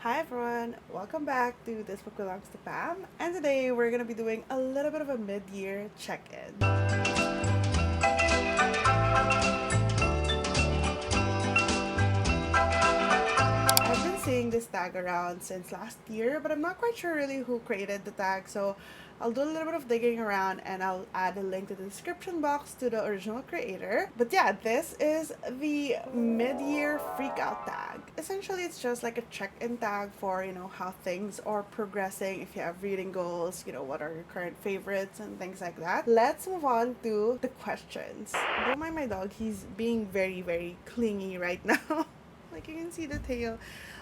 Hi everyone, welcome back to This Book Belongs to Pam, and today we're going to be doing a little bit of a mid-year check-in. I've been seeing this tag around since last year, but I'm not quite sure really who created the tag, so I'll do a little bit of digging around and I'll add a link to the description box to the original creator. But yeah, this is the mid-year freakout tag. Essentially, it's just like a check-in tag for, how things are progressing, if you have reading goals, what are your current favorites and things like that. Let's move on to the questions. Don't mind my dog, he's being very, very clingy right now. Like you can see the tail.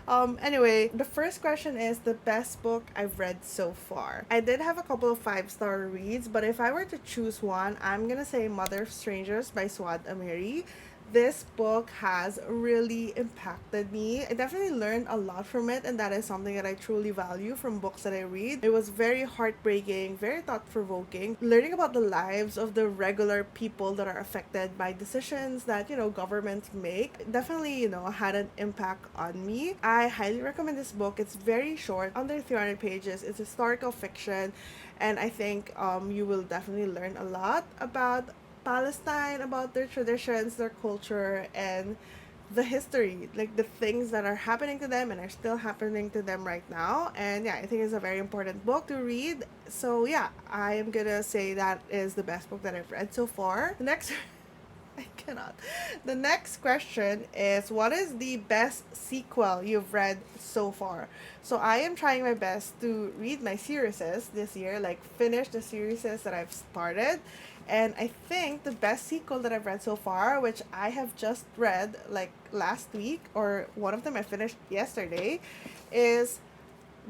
Anyway, the first question is the best book I've read so far. I did have a couple of 5-star reads, but if I were to choose one, I'm gonna say Mother of Strangers by Swad Amiri. This book has really impacted me. I definitely learned a lot from it, and that is something that I truly value from books that I read. It was very heartbreaking, very thought provoking. Learning about the lives of the regular people that are affected by decisions that, governments make definitely, had an impact on me. I highly recommend this book. It's very short, under 300 pages. It's historical fiction, and I think you will definitely learn a lot about Palestine, about their traditions, their culture, and the history, like the things that are happening to them and are still happening to them right now. And yeah, I think it's a very important book to read. So yeah, I am gonna say that is the best book that I've read so far. The next I cannot. The next question is, what is the best sequel you've read so far? So I am trying my best to read my series this year, like finish the series that I've started. And I think the best sequel that I've read so far, which I have just read like last week, or one of them I finished yesterday, is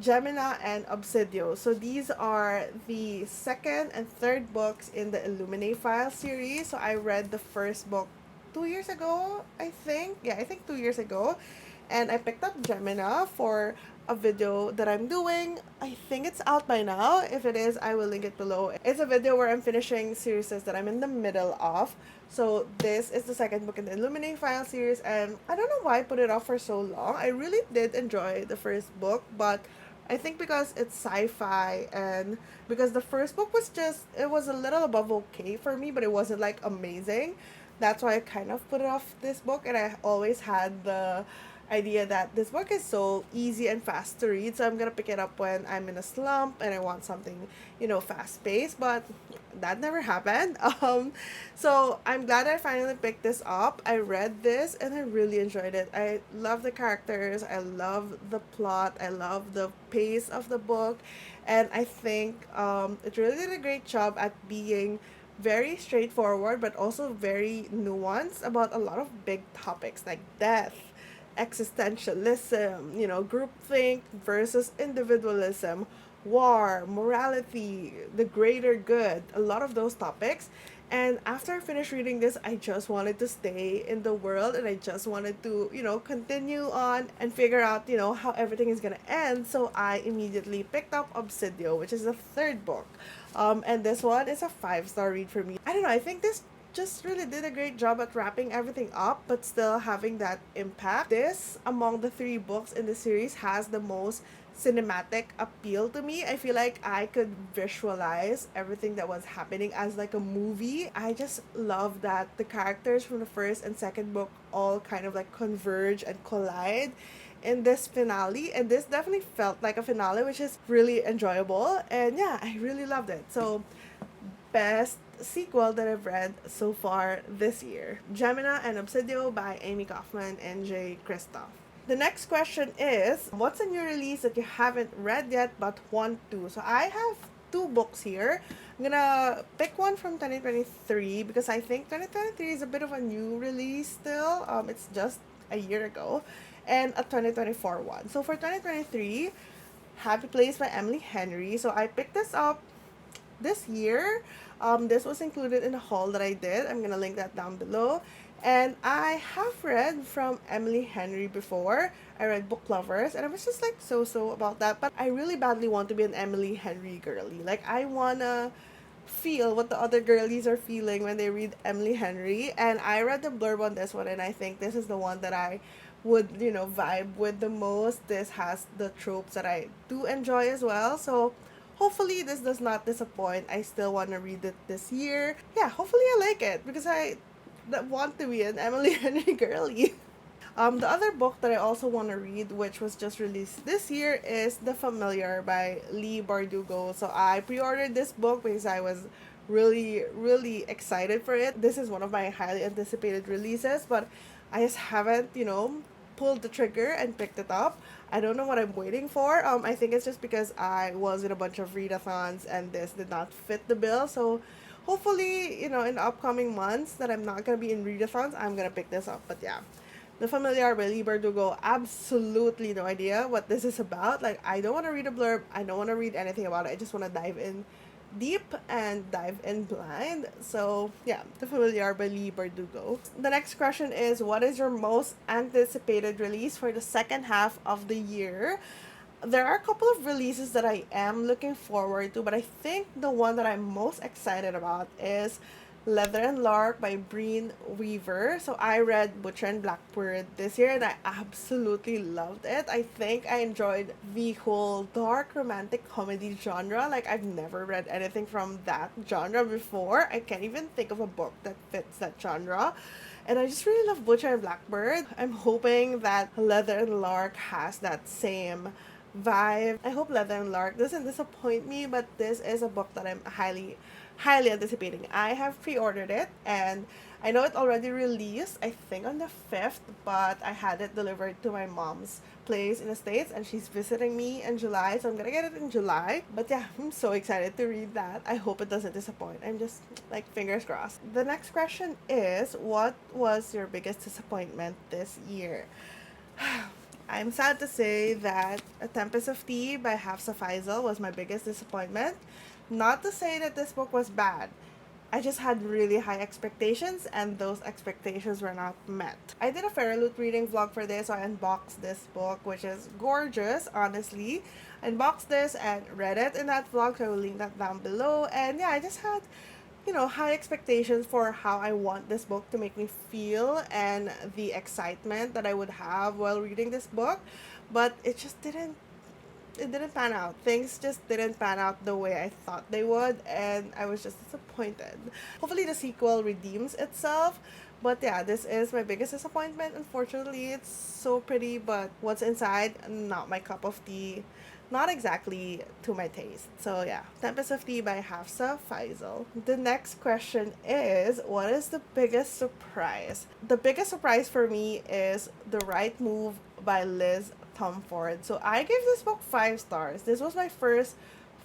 Gemina and Obsidio. So these are the second and third books in the Illuminate File series. So I read the first book 2 years ago, I think. Yeah, I think 2 years ago. And I picked up Gemina for a video that I'm doing. I think it's out by now. If it is, I will link it below. It's a video where I'm finishing series that I'm in the middle of. So this is the second book in the Illuminate File series, and I don't know why I put it off for so long. I really did enjoy the first book, but I think because it's sci-fi and because the first book was it was a little above okay for me, but it wasn't like amazing. That's why I kind of put it off this book, and I always had the idea that this book is so easy and fast to read, so I'm gonna pick it up when I'm in a slump and I want something, fast paced, but that never happened. So I'm glad I finally picked this up. I read this and I really enjoyed it. I love the characters, I love the plot, I love the pace of the book, and I think it really did a great job at being very straightforward but also very nuanced about a lot of big topics like death, existentialism, groupthink versus individualism, war, morality, the greater good, a lot of those topics. And after I finished reading this, I just wanted to stay in the world and I just wanted to, continue on and figure out, how everything is going to end. So I immediately picked up Obsidio, which is the third book. And this one is a 5-star read for me. I don't know, I think this just really did a great job at wrapping everything up but still having that impact. This, among the 3 books in the series, has the most cinematic appeal to me. I feel like I could visualize everything that was happening as like a movie. I just love that the characters from the first and second book all kind of like converge and collide in this finale, and this definitely felt like a finale, which is really enjoyable. And yeah, I really loved it. So best sequel that I've read so far this year, Gemina and Obsidio by Amy Kaufman and Jay Kristoff. The next question is, what's a new release that you haven't read yet but want to? So I have 2 books here. I'm gonna pick one from 2023 because I think 2023 is a bit of a new release still. It's just a year ago, and a 2024 one. So for 2023, Happy Place by Emily Henry. So I picked this up this year. This was included in the haul that I did. I'm gonna link that down below. And I have read from Emily Henry before. I read Book Lovers, and I was just like so about that. But I really badly want to be an Emily Henry girly. Like, I wanna feel what the other girlies are feeling when they read Emily Henry. And I read the blurb on this one, and I think this is the one that I would, vibe with the most. This has the tropes that I do enjoy as well. So hopefully this does not disappoint. I still want to read it this year. Yeah, hopefully I like it because I want to be an Emily Henry girly. The other book that I also want to read, which was just released this year, is The Familiar by Lee Bardugo. So I pre-ordered this book because I was really, really excited for it. This is one of my highly anticipated releases, but I just haven't, pulled the trigger and picked it up. I don't know what I'm waiting for. I think it's just because I was in a bunch of readathons and this did not fit the bill. So hopefully, in the upcoming months that I'm not gonna be in readathons, I'm gonna pick this up. But yeah, The Familiar by Lee Bardugo. Absolutely no idea what this is about. Like, I don't want to read a blurb. I don't want to read anything about it. I just want to dive in deep and dive in blind. So, yeah, The Familiar by Lee Bardugo. The next question is, what is your most anticipated release for the second half of the year? There are a couple of releases that I am looking forward to, but I think the one that I'm most excited about is Leather and Lark by Breen Weaver. So I read Butcher and Blackbird this year and I absolutely loved it. I think I enjoyed the whole dark romantic comedy genre. Like, I've never read anything from that genre before. I can't even think of a book that fits that genre. And I just really love Butcher and Blackbird. I'm hoping that Leather and Lark has that same vibe. I hope Leather and Lark doesn't disappoint me, but this is a book that I'm highly anticipating. I have pre-ordered it and I know it already released, I think on the 5th, but I had it delivered to my mom's place in the States and she's visiting me in July, so I'm gonna get it in July. But yeah, I'm so excited to read that. I hope it doesn't disappoint. I'm just like fingers crossed. The next question is, what was your biggest disappointment this year? I'm sad to say that A Tempest of Tea by Hafsa Faisal was my biggest disappointment. Not to say that this book was bad. I just had really high expectations and those expectations were not met. I did a Fairy Loot reading vlog for this, so I unboxed this book, which is gorgeous, honestly. I unboxed this and read it in that vlog, so I will link that down below. And yeah, I just had high expectations for how I want this book to make me feel and the excitement that I would have while reading this book. But it didn't pan out. Things just didn't pan out the way I thought they would, and I was just disappointed. Hopefully the sequel redeems itself. But yeah, this is my biggest disappointment. Unfortunately, it's so pretty, but what's inside, not my cup of tea. Not exactly to my taste. So yeah, Tempest of Tea by Hafsa Faisal. The next question is, what is the biggest surprise? The biggest surprise for me is The Right Move by Liz Tomford. So I gave this book 5 stars. This was my first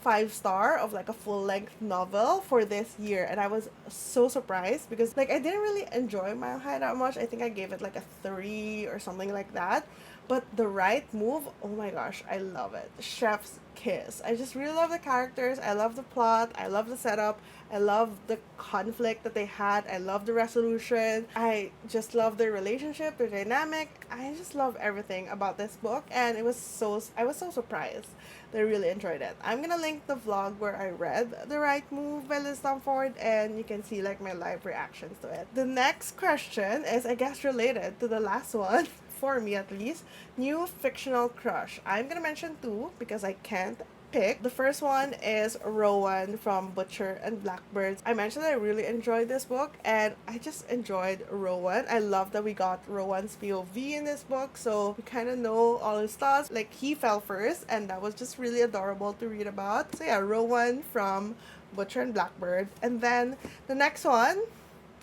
5 star of like a full length novel for this year, and I was so surprised because like I didn't really enjoy Mile High that much. I think I gave it like a 3 or something like that. But The Right Move, oh my gosh, I love it. Chef's kiss. I just really love the characters. I love the plot. I love the setup. I love the conflict that they had. I love the resolution. I just love their relationship, their dynamic. I just love everything about this book, and I was so surprised. I really enjoyed it. I'm gonna link the vlog where I read The Right Move by Liz Stamford, and you can see like my live reactions to it. The next question is, I guess, related to the last one. For me at least, new fictional crush. I'm gonna mention 2 because I can't pick. The first one is Rowan from Butcher and Blackbird. I mentioned I really enjoyed this book and I just enjoyed Rowan. I love that we got Rowan's POV in this book, so we kind of know all his thoughts. Like, he fell first and that was just really adorable to read about. So yeah, Rowan from Butcher and Blackbird. And then the next one,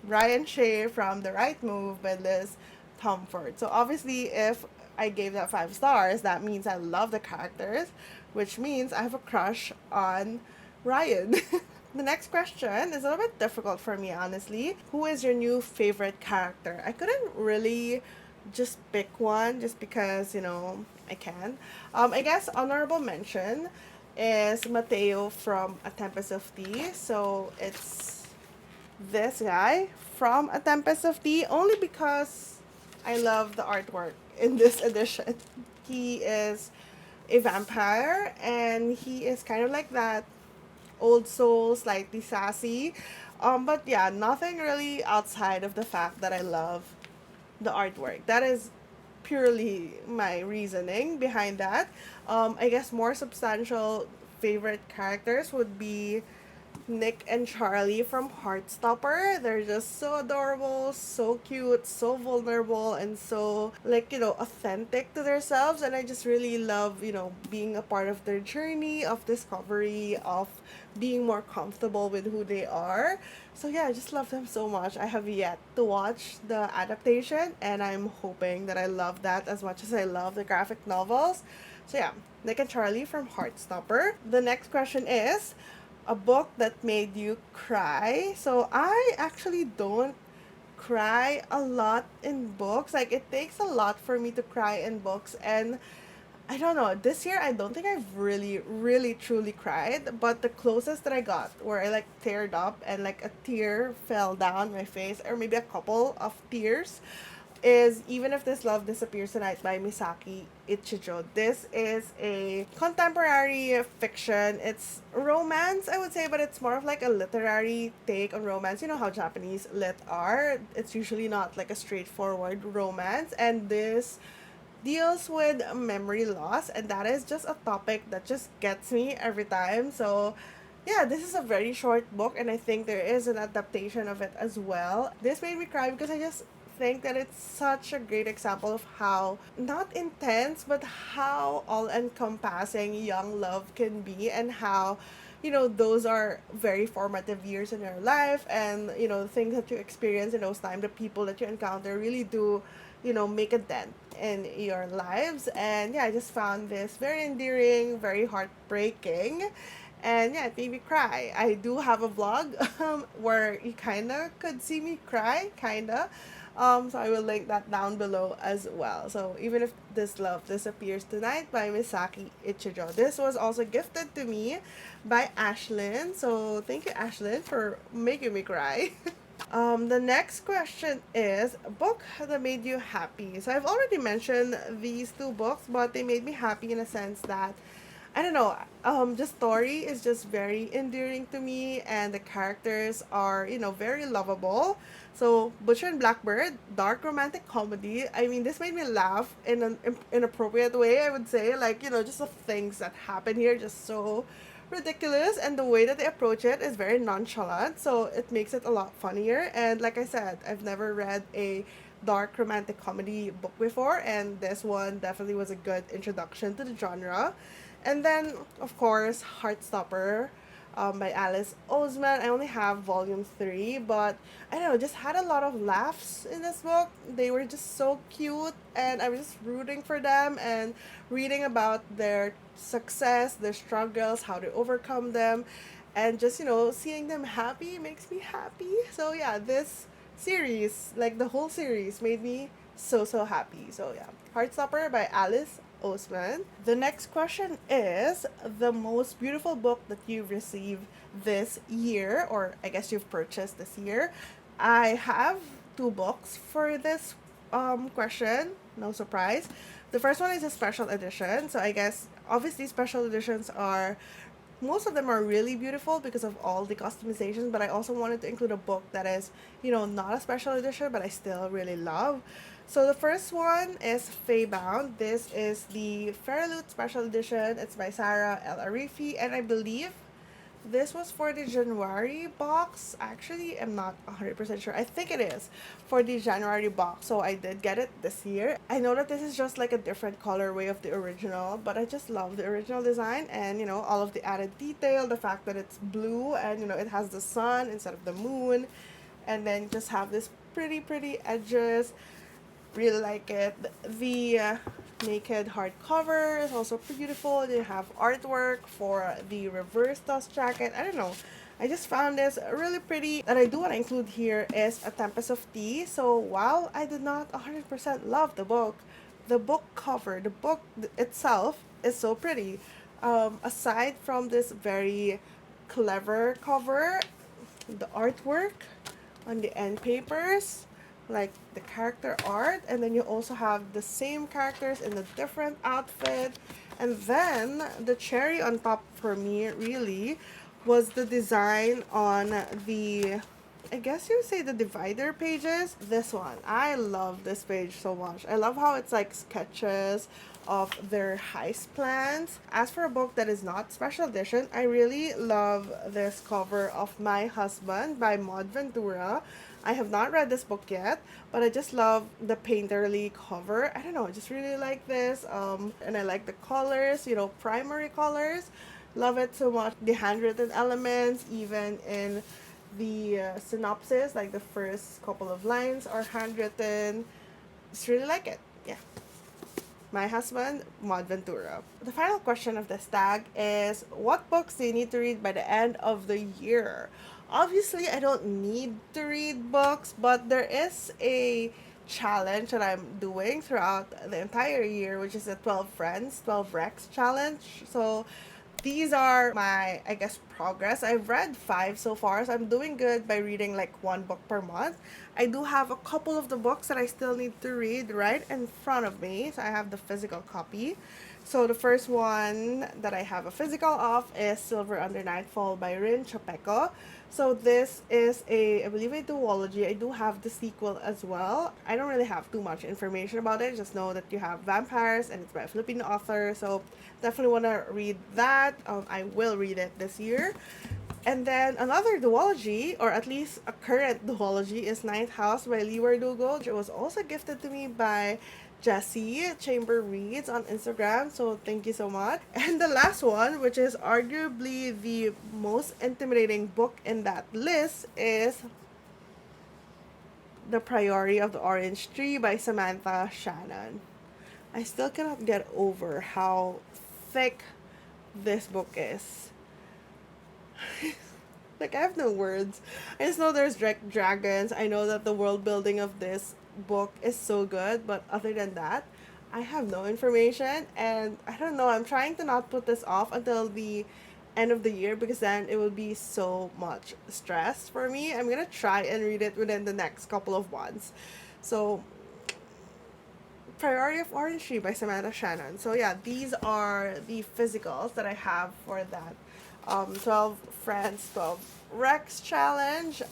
Ryan Shea from The Right Move by Liz Tomford. So obviously, if I gave that 5 stars, that means I love the characters, which means I have a crush on Ryan. The next question is a little bit difficult for me, honestly. Who is your new favorite character? I couldn't really just pick one just because, I can. I guess honorable mention is Mateo from A Tempest of Tea. So it's this guy from A Tempest of Tea, only because I love the artwork in this edition. He is a vampire and he is kind of like that old soul, slightly sassy. But yeah, nothing really outside of the fact that I love the artwork. That is purely my reasoning behind that. I guess more substantial favorite characters would be Nick and Charlie from Heartstopper. They're just so adorable, so cute, so vulnerable, and so, like, authentic to themselves. And I just really love, being a part of their journey of discovery, of being more comfortable with who they are. So, yeah, I just love them so much. I have yet to watch the adaptation, and I'm hoping that I love that as much as I love the graphic novels. So, yeah, Nick and Charlie from Heartstopper. The next question is a book that made you cry. So I actually don't cry a lot in books. Like, it takes a lot for me to cry in books, and I don't know. This year, I don't think I've really, really, truly cried. But the closest that I got, where I like teared up and like a tear fell down my face, or maybe a couple of tears, is Even If This Love Disappears Tonight by Misaki Ichijo. This is a contemporary fiction. It's romance, I would say, but it's more of like a literary take on romance. You know how Japanese lit are. It's usually not like a straightforward romance. And this deals with memory loss, and that is just a topic that just gets me every time. So yeah, this is a very short book, and I think there is an adaptation of it as well. This made me cry because I just think that it's such a great example of how not intense but how all encompassing young love can be, and how those are very formative years in your life, and the things that you experience in those times, the people that you encounter really do make a dent in your lives. And yeah, I just found this very endearing, very heartbreaking, and yeah, it made me cry. I do have a vlog where you kind of could see me cry, kind of. So I will link that down below as well. So Even If This Love Disappears Tonight by Misaki Ichijo. This was also gifted to me by Ashlyn. So thank you, Ashlyn, for making me cry. The next question is a book that made you happy. So I've already mentioned these two books, but they made me happy in a sense that I don't know. The story is just very endearing to me, and the characters are, very lovable. So, Butcher and Blackbird, dark romantic comedy. I mean, this made me laugh in an inappropriate way, I would say. Like, just the things that happen here, just so ridiculous. And the way that they approach it is very nonchalant. So, it makes it a lot funnier. And like I said, I've never read a dark romantic comedy book before, and this one definitely was a good introduction to the genre. And then, of course, Heartstopper by Alice Oseman. I only have volume 3, but I don't know, just had a lot of laughs in this book. They were just so cute, and I was just rooting for them and reading about their success, their struggles, how to overcome them, and just, seeing them happy makes me happy. So, yeah, this series, like the whole series, made me so, so happy. So, yeah, Heartstopper by Alice Osman. The next question is the most beautiful book that you've received this year, or I guess you've purchased this year. I have two books for this question. No surprise. The first one is a special edition. So I guess obviously special editions are most of them are really beautiful because of all the customizations, but I also wanted to include a book that is, not a special edition, but I still really love. So the first one is Feybound. This is the Fairloot Special Edition. It's by Sarah El Arifi, and I believe this was for the January box. Actually, I'm not 100% sure. I think it is for the January box. So I did get it this year. I know that this is just like a different colorway of the original, but I just love the original design, and all of the added detail, the fact that it's blue, and it has the sun instead of the moon, and then just have this pretty edges. Really like it. The naked hardcover is also beautiful. They have artwork for the reverse dust jacket. I don't know. I just found this really pretty. That I do want to include here is A Tempest of Tea. So while I did not 100% love the book cover, the book itself is so pretty. Aside from this very clever cover, the artwork on the end papers, like the character art, and then you also have the same characters in a different outfit. And then the cherry on top for me really was the design on the I guess you would say the divider pages. This one, I love this page so much. I love how it's like sketches of their heist plans. As for a book that is not special edition, I really love this cover of My Husband by Maud Ventura. I have not read this book yet, but I just love the painterly cover. I don't know, I just really like this. And I like the colors, primary colors. Love it so much. The handwritten elements, even in the synopsis, like the first couple of lines are handwritten. Just really like it. Yeah. My Husband, Maud Ventura. The final question of this tag is, what books do you need to read by the end of the year? Obviously, I don't need to read books, but there is a challenge that I'm doing throughout the entire year, which is a 12 Friends, 12 Recs challenge. So these are my, I guess, progress. I've read 5 so far, so I'm doing good by reading like 1 book per month. I do have a couple of the books that I still need to read right in front of me. So I have the physical copy. So the first one that I have a physical of is Silver Under Nightfall by Rin Chopeco. So this is I believe a duology. I do have the sequel as well. I don't really have too much information about it. Just know that you have vampires and it's by a Filipino author. So definitely want to read that. I will read it this year. And then another duology, or at least a current duology, is Ninth House by Lee Verdugo. It was also gifted to me by Jessie Chamber Reads on Instagram, so thank you so much. And the last one, which is arguably the most intimidating book in that list, is The Priority of the Orange Tree by Samantha Shannon. I still cannot get over how thick this book is. Like, I have no words. I just know there's dragons. I know that the world building of this book is so good, but other than that, I have no information. And I don't know, I'm trying to not put this off until the end of the year because then it will be so much stress for me. I'm gonna try and read it within the next couple of months. So, Priority of Orange Tree by Samantha Shannon. So yeah, these are the physicals that I have for that 12 Friends, 12 Recs challenge.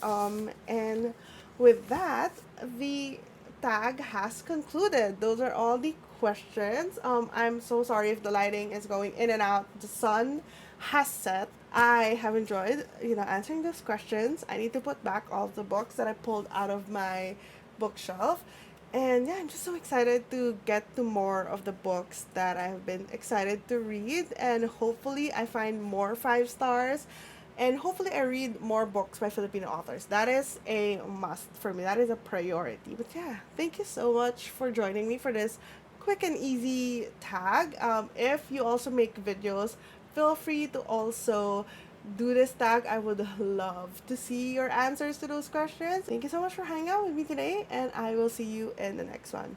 And with that, the tag has concluded. Those are all the questions. I'm so sorry if the lighting is going in and out. The sun has set. I have enjoyed, answering those questions. I need to put back all the books that I pulled out of my bookshelf. And yeah, I'm just so excited to get to more of the books that I've been excited to read. And hopefully, I find more 5 stars. And hopefully, I read more books by Filipino authors. That is a must for me. That is a priority. But yeah, thank you so much for joining me for this quick and easy tag. If you also make videos, feel free to also do this tag. I would love to see your answers to those questions. Thank you so much for hanging out with me today, and I will see you in the next one.